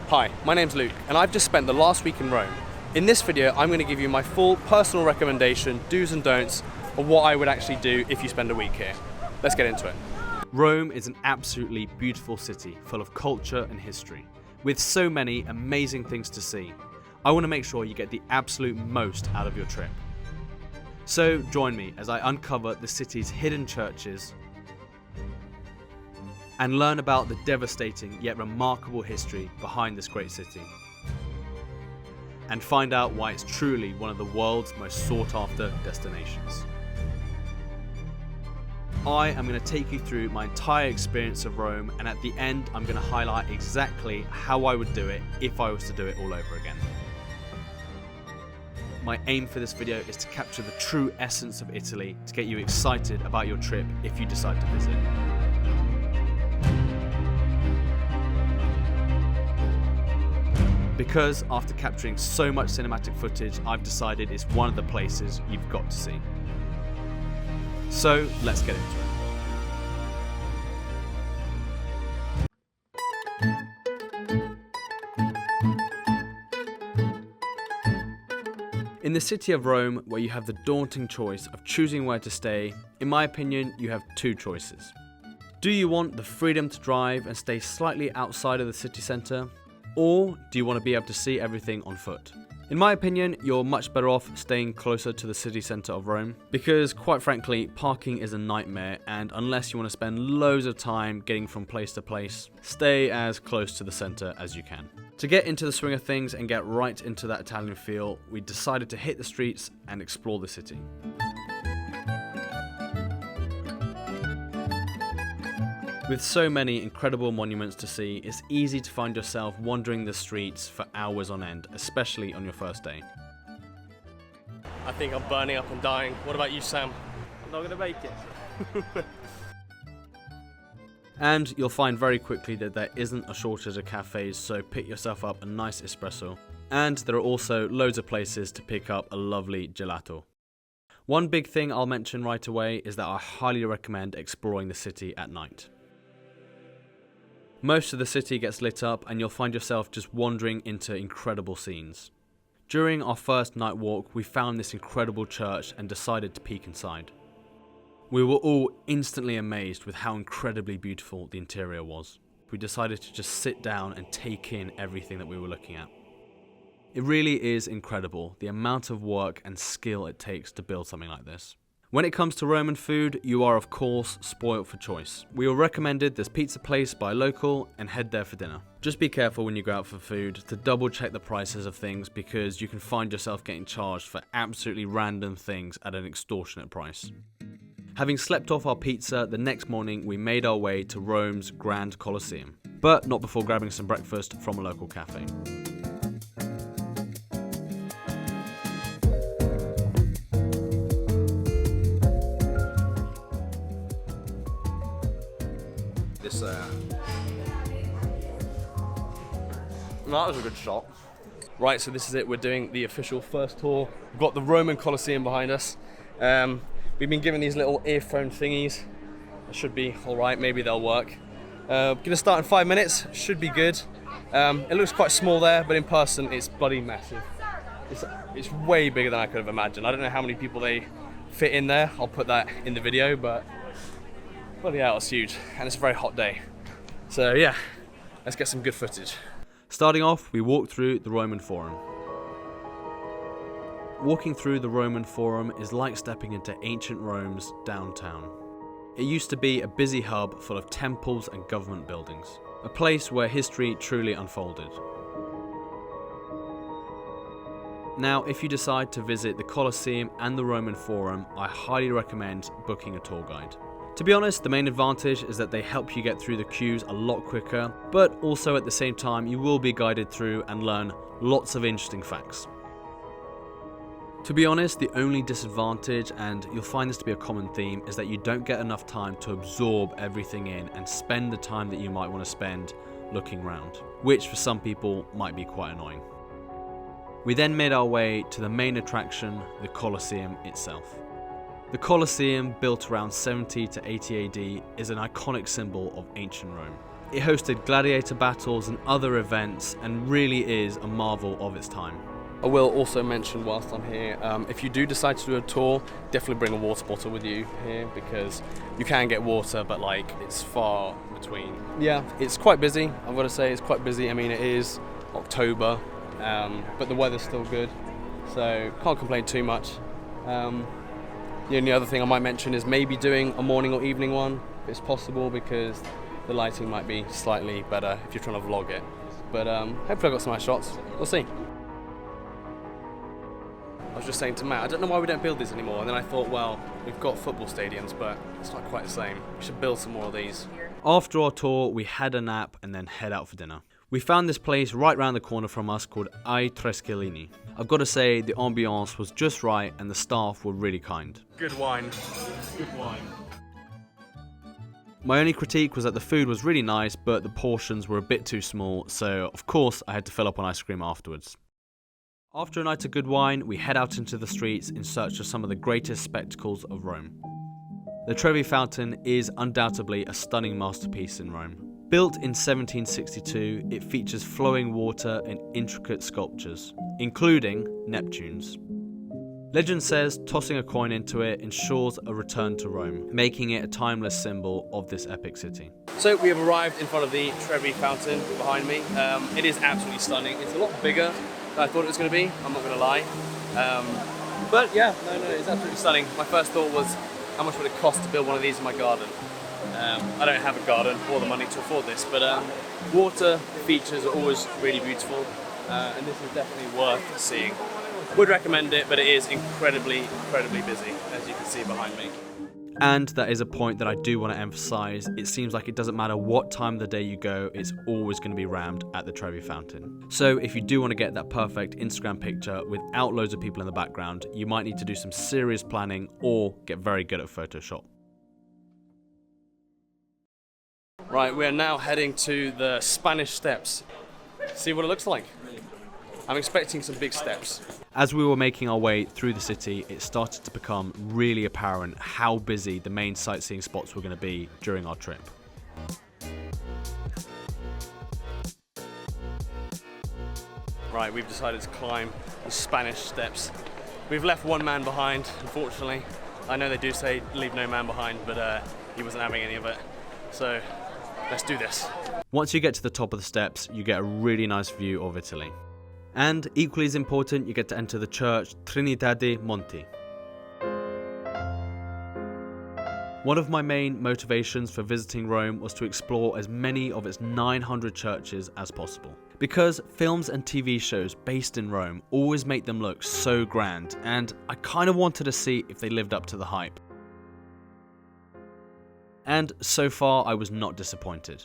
Hi, my name's Luke, and I've just spent the last week in Rome. In this video, I'm going to give you my full personal recommendation, do's and don'ts, of what I would actually do if you spend a week here. Let's get into it. Rome is an absolutely beautiful city, full of culture and history, with so many amazing things to see. I want to make sure you get the absolute most out of your trip. So join me as I uncover the city's hidden churches and learn about the devastating yet remarkable history behind this great city, and find out why it's truly one of the world's most sought after destinations. I am going to take you through my entire experience of Rome, and at the end I'm going to highlight exactly how I would do it if I was to do it all over again. My aim for this video is to capture the true essence of Italy to get you excited about your trip if you decide to visit. Because after capturing so much cinematic footage, I've decided it's one of the places you've got to see. So let's get into it. In the city of Rome, where you have the daunting choice of choosing where to stay, in my opinion, you have two choices. Do you want the freedom to drive and stay slightly outside of the city centre? Or do you want to be able to see everything on foot? In my opinion, you're much better off staying closer to the city centre of Rome, because quite frankly, parking is a nightmare, and unless you want to spend loads of time getting from place to place, stay as close to the centre as you can. To get into the swing of things and get right into that Italian feel, we decided to hit the streets and explore the city. With so many incredible monuments to see, it's easy to find yourself wandering the streets for hours on end, especially on your first day. I think I'm burning up and dying. What about you, Sam? I'm not going to make it. And you'll find very quickly that there isn't a shortage of cafes, so pick yourself up a nice espresso. And there are also loads of places to pick up a lovely gelato. One big thing I'll mention right away is that I highly recommend exploring the city at night. Most of the city gets lit up and you'll find yourself just wandering into incredible scenes. During our first night walk, we found this incredible church and decided to peek inside. We were all instantly amazed with how incredibly beautiful the interior was. We decided to just sit down and take in everything that we were looking at. It really is incredible the amount of work and skill it takes to build something like this. When it comes to Roman food, you are of course spoilt for choice. We all recommended this pizza place by local and head there for dinner. Just be careful when you go out for food to double check the prices of things, because you can find yourself getting charged for absolutely random things at an extortionate price. Having slept off our pizza, the next morning we made our way to Rome's Grand Coliseum, but not before grabbing some breakfast from a local cafe. That was a good shot. Right, so this is it. We're doing the official first tour. We've got the Roman Colosseum behind us. We've been given these little earphone thingies. It should be all right. Maybe they'll work. Gonna start in 5 minutes. Should be good. It looks quite small there, but in person it's bloody massive. It's way bigger than I could have imagined. I don't know how many people they fit in there. I'll put that in the video, but bloody hell, it's huge, and it's a very hot day. So yeah, let's get some good footage. Starting off, we walked through the Roman Forum. Walking through the Roman Forum is like stepping into ancient Rome's downtown. It used to be a busy hub full of temples and government buildings, a place where history truly unfolded. Now, if you decide to visit the Colosseum and the Roman Forum, I highly recommend booking a tour guide. To be honest, the main advantage is that they help you get through the queues a lot quicker, but also at the same time you will be guided through and learn lots of interesting facts. To be honest, the only disadvantage, and you'll find this to be a common theme, is that you don't get enough time to absorb everything in and spend the time that you might want to spend looking around, which for some people might be quite annoying. We then made our way to the main attraction, the Colosseum itself. The Colosseum, built around 70 to 80 AD, is an iconic symbol of ancient Rome. It hosted gladiator battles and other events and really is a marvel of its time. I will also mention whilst I'm here, if you do decide to do a tour, definitely bring a water bottle with you here because you can get water, but like it's far between. Yeah, it's quite busy. I've got to say it's quite busy. I mean, it is October, but the weather's still good, so can't complain too much. The only other thing I might mention is maybe doing a morning or evening one if it's possible, because the lighting might be slightly better if you're trying to vlog it. But hopefully I got some nice shots. We'll see. I was just saying to Matt, I don't know why we don't build these anymore, and then I thought, well, we've got football stadiums, but it's not quite the same. We should build some more of these. After our tour, we had a nap and then head out for dinner. We found this place right round the corner from us called I Treschellini. I've got to say, the ambiance was just right and the staff were really kind. Good wine. Good wine. My only critique was that the food was really nice, but the portions were a bit too small, so of course I had to fill up on ice cream afterwards. After a night of good wine, we head out into the streets in search of some of the greatest spectacles of Rome. The Trevi Fountain is undoubtedly a stunning masterpiece in Rome. Built in 1762, it features flowing water and intricate sculptures, including Neptune's. Legend says tossing a coin into it ensures a return to Rome, making it a timeless symbol of this epic city. So we have arrived in front of the Trevi Fountain behind me. It is absolutely stunning. It's a lot bigger than I thought it was going to be, I'm not going to lie. But yeah, no, it's absolutely stunning. My first thought was, how much would it cost to build one of these in my garden? I don't have a garden or the money to afford this, but water features are always really beautiful, and this is definitely worth seeing. Would recommend it, but it is incredibly busy, as you can see behind me. And that is a point that I do want to emphasize. It seems like it doesn't matter what time of the day you go, it's always going to be rammed at the Trevi Fountain. So if you do want to get that perfect Instagram picture without loads of people in the background, you might need to do some serious planning or get very good at Photoshop. Right, we are now heading to the Spanish Steps. See what it looks like. I'm expecting some big steps. As we were making our way through the city, it started to become really apparent how busy the main sightseeing spots were going to be during our trip. Right, we've decided to climb the Spanish Steps. We've left one man behind, unfortunately. I know they do say leave no man behind, but he wasn't having any of it. So let's do this. Once you get to the top of the steps, you get a really nice view of Italy. And equally as important, you get to enter the church Trinità Monti. One of my main motivations for visiting Rome was to explore as many of its 900 churches as possible. Because films and TV shows based in Rome always make them look so grand, and I kind of wanted to see if they lived up to the hype. And so far, I was not disappointed.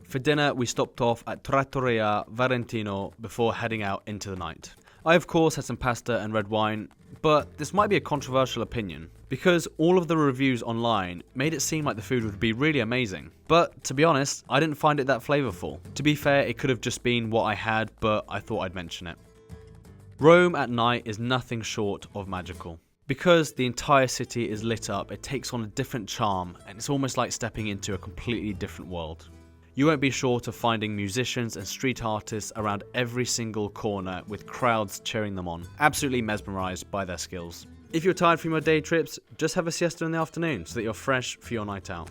For dinner, we stopped off at Trattoria Valentino before heading out into the night. I of course had some pasta and red wine, but this might be a controversial opinion, because all of the reviews online made it seem like the food would be really amazing. But to be honest, I didn't find it that flavourful. To be fair, it could have just been what I had, but I thought I'd mention it. Rome at night is nothing short of magical. Because the entire city is lit up, it takes on a different charm, and it's almost like stepping into a completely different world. You won't be short of finding musicians and street artists around every single corner with crowds cheering them on, absolutely mesmerised by their skills. If you're tired from your day trips, just have a siesta in the afternoon so that you're fresh for your night out.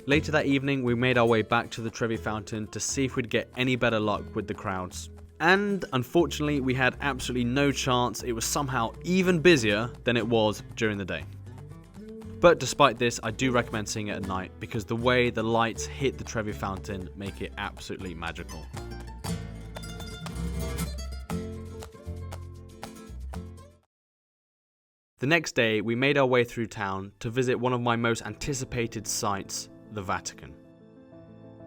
Later that evening, we made our way back to the Trevi Fountain to see if we'd get any better luck with the crowds. And unfortunately, we had absolutely no chance. It was somehow even busier than it was during the day. But despite this, I do recommend seeing it at night because the way the lights hit the Trevi Fountain make it absolutely magical. The next day, we made our way through town to visit one of my most anticipated sites, the Vatican,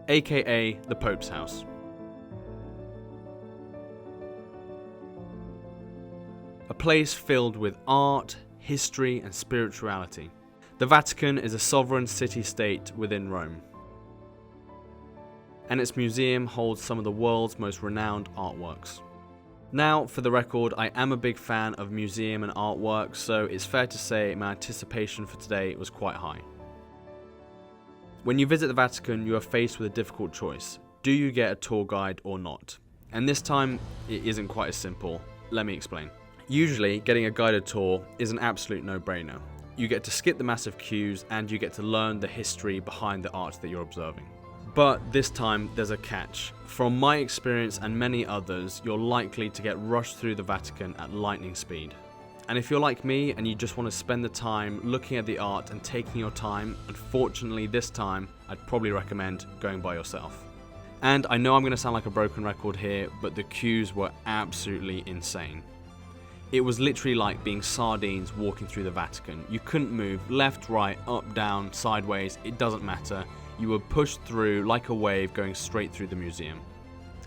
aka the Pope's house. A place filled with art, history, and spirituality. The Vatican is a sovereign city-state within Rome, and its museum holds some of the world's most renowned artworks. Now, for the record, I am a big fan of museum and artwork, so it's fair to say my anticipation for today was quite high. When you visit the Vatican, you are faced with a difficult choice. Do you get a tour guide or not? And this time, it isn't quite as simple. Let me explain. Usually, getting a guided tour is an absolute no-brainer. You get to skip the massive queues and you get to learn the history behind the art that you're observing. But this time, there's a catch. From my experience and many others, you're likely to get rushed through the Vatican at lightning speed. And if you're like me and you just want to spend the time looking at the art and taking your time, unfortunately this time, I'd probably recommend going by yourself. And I know I'm going to sound like a broken record here, but the queues were absolutely insane. It was literally like being sardines walking through the Vatican. You couldn't move left, right, up, down, sideways, it doesn't matter. You were pushed through like a wave going straight through the museum.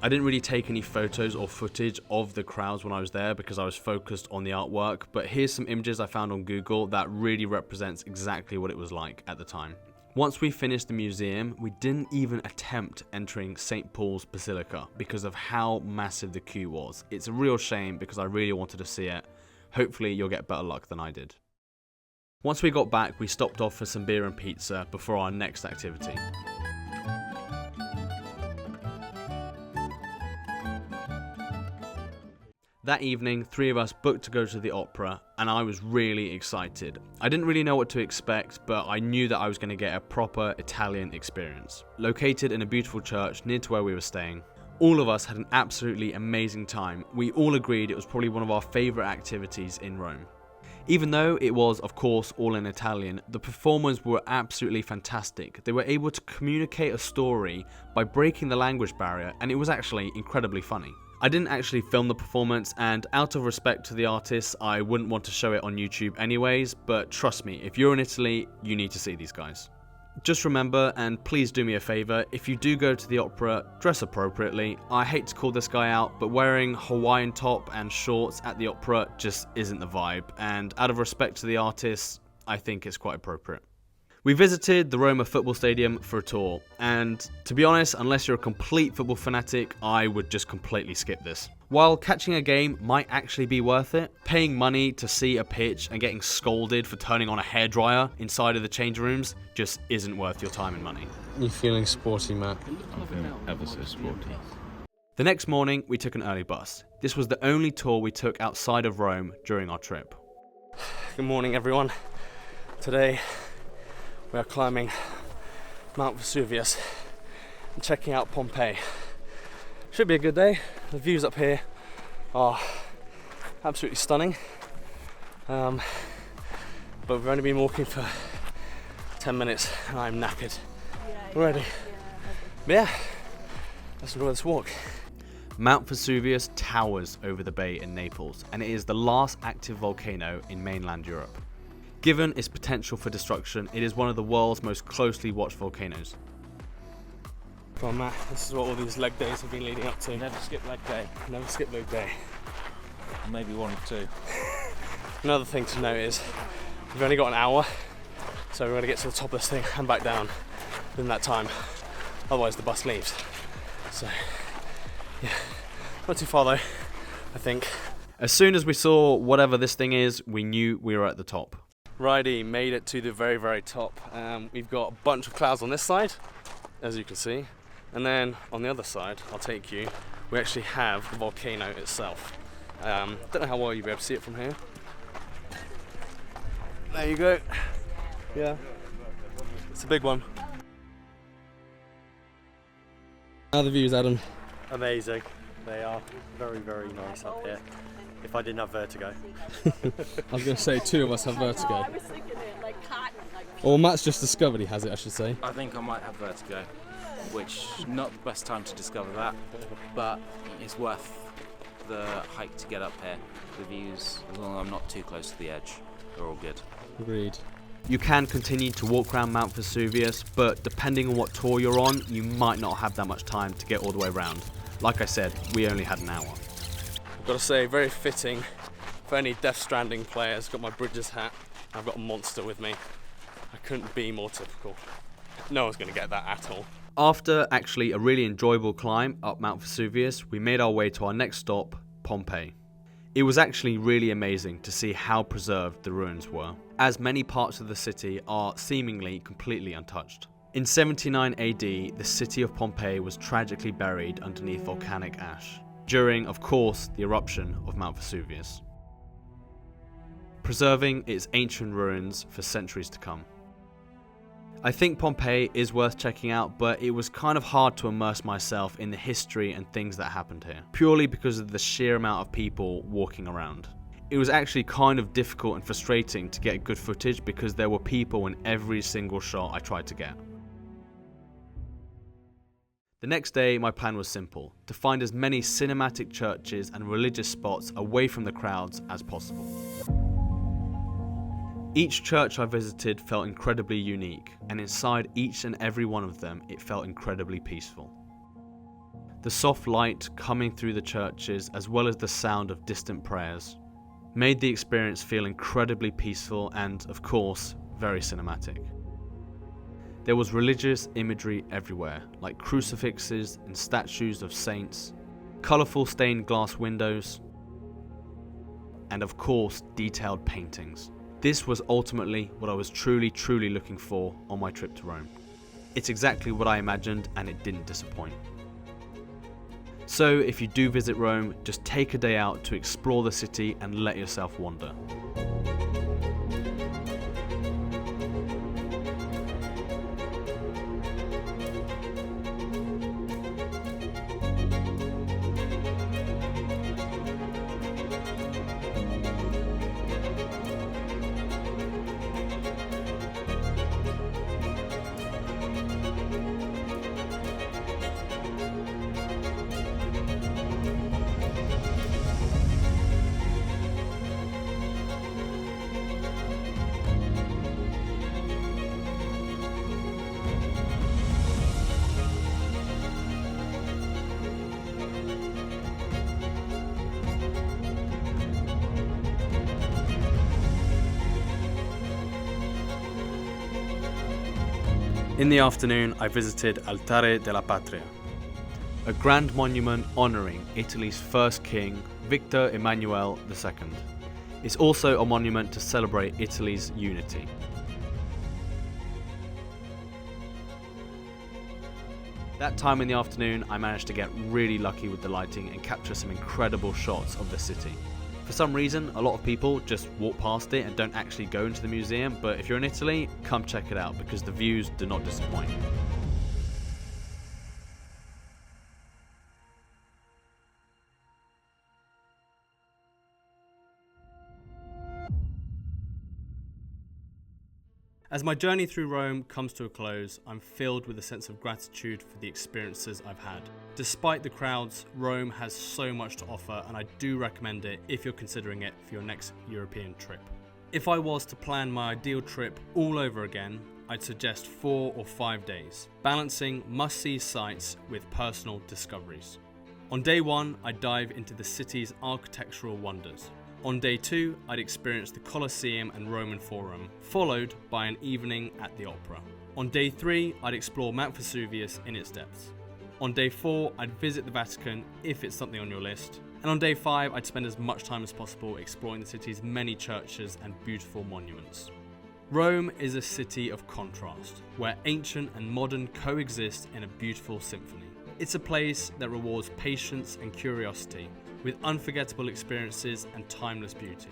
I didn't really take any photos or footage of the crowds when I was there because I was focused on the artwork, but here's some images I found on Google that really represents exactly what it was like at the time. Once we finished the museum, we didn't even attempt entering St. Paul's Basilica because of how massive the queue was. It's a real shame because I really wanted to see it. Hopefully you'll get better luck than I did. Once we got back, we stopped off for some beer and pizza before our next activity. That evening, 3 of us booked to go to the opera, and I was really excited. I didn't really know what to expect, but I knew that I was going to get a proper Italian experience. Located in a beautiful church near to where we were staying, all of us had an absolutely amazing time. We all agreed it was probably one of our favourite activities in Rome. Even though it was, of course, all in Italian, the performers were absolutely fantastic. They were able to communicate a story by breaking the language barrier, and it was actually incredibly funny. I didn't actually film the performance, and out of respect to the artists, I wouldn't want to show it on YouTube anyways, but trust me, if you're in Italy, you need to see these guys. Just remember, and please do me a favour, if you do go to the opera, dress appropriately. I hate to call this guy out, but wearing Hawaiian top and shorts at the opera just isn't the vibe, and out of respect to the artists, I think it's quite appropriate. We visited the Roma football stadium for a tour, and to be honest, unless you're a complete football fanatic, I would just completely skip this. While catching a game might actually be worth it, paying money to see a pitch and getting scolded for turning on a hairdryer inside of the change rooms just isn't worth your time and money. You feeling sporty, Matt? I feel ever so sporty. The next morning, we took an early bus. This was the only tour we took outside of Rome during our trip. Good morning, everyone. Today, we are climbing Mount Vesuvius and checking out Pompei. Should be a good day. The views up here are absolutely stunning. But we've only been walking for 10 minutes and I'm knackered already. But yeah, let's enjoy this walk. Mount Vesuvius towers over the bay in Naples, and it is the last active volcano in mainland Europe. Given its potential for destruction, it is one of the world's most closely watched volcanoes. Come on, Matt, this is what all these leg days have been leading up to. Never skip leg day. Never skip leg day. Maybe 1 or 2. Another thing to note is we've only got an hour, so we're going to get to the top of this thing and back down within that time. Otherwise the bus leaves. So, yeah, not too far though, I think. As soon as we saw whatever this thing is, we knew we were at the top. Righty, made it to the very, very top. We've got a bunch of clouds on this side, as you can see. And then on the other side, I'll take you, we actually have the volcano itself. Don't know how well you'll be able to see it from here. There you go. Yeah, it's a big one. How are the views, Adam? Amazing. They are very, very nice up here. If I didn't have vertigo. I was going to say 2 of us have vertigo. I was thinking it, like cotton. Or Matt's just discovered he has it, I should say. I think I might have vertigo, which not the best time to discover that, but it's worth the hike to get up here. The views, as long as I'm not too close to the edge, are all good. Agreed. You can continue to walk around Mount Vesuvius, but depending on what tour you're on, you might not have that much time to get all the way around. Like I said, we only had an hour. I've got to say, very fitting for any Death Stranding players. Got my Bridges hat, I've got a monster with me. I couldn't be more typical. No one's going to get that at all. After actually a really enjoyable climb up Mount Vesuvius, we made our way to our next stop, Pompei. It was actually really amazing to see how preserved the ruins were, as many parts of the city are seemingly completely untouched. In 79 AD, the city of Pompeii was tragically buried underneath volcanic ash, during, of course, the eruption of Mount Vesuvius, preserving its ancient ruins for centuries to come. I think Pompeii is worth checking out, but it was kind of hard to immerse myself in the history and things that happened here, purely because of the sheer amount of people walking around. It was actually kind of difficult and frustrating to get good footage because there were people in every single shot I tried to get. The next day, my plan was simple: to find as many cinematic churches and religious spots away from the crowds as possible. Each church I visited felt incredibly unique, and inside each and every one of them, it felt incredibly peaceful. The soft light coming through the churches, as well as the sound of distant prayers, made the experience feel incredibly peaceful and, of course, very cinematic. There was religious imagery everywhere, like crucifixes and statues of saints, colourful stained glass windows, and of course, detailed paintings. This was ultimately what I was truly looking for on my trip to Rome. It's exactly what I imagined, and it didn't disappoint. So if you do visit Rome, just take a day out to explore the city and let yourself wander. In the afternoon, I visited Altare della Patria, a grand monument honouring Italy's first king, Victor Emmanuel II. It's also a monument to celebrate Italy's unity. That time in the afternoon, I managed to get really lucky with the lighting and capture some incredible shots of the city. For some reason, a lot of people just walk past it and don't actually go into the museum, but if you're in Italy, come check it out because the views do not disappoint. As my journey through Rome comes to a close, I'm filled with a sense of gratitude for the experiences I've had. Despite the crowds, Rome has so much to offer, and I do recommend it if you're considering it for your next European trip. If I was to plan my ideal trip all over again, I'd suggest 4 or 5 days, balancing must-see sites with personal discoveries. On day 1, I'd dive into the city's architectural wonders. On day 2, I'd experience the Colosseum and Roman Forum, followed by an evening at the opera. On day 3, I'd explore Mount Vesuvius in its depths. On day 4, I'd visit the Vatican if it's something on your list. And on day 5, I'd spend as much time as possible exploring the city's many churches and beautiful monuments. Rome is a city of contrast, where ancient and modern coexist in a beautiful symphony. It's a place that rewards patience and curiosity, with unforgettable experiences and timeless beauty.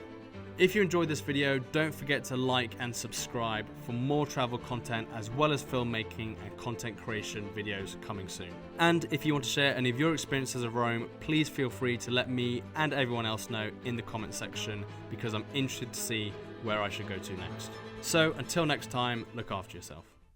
If you enjoyed this video, don't forget to like and subscribe for more travel content as well as filmmaking and content creation videos coming soon. And if you want to share any of your experiences of Rome, please feel free to let me and everyone else know in the comment section because I'm interested to see where I should go to next. So until next time, look after yourself.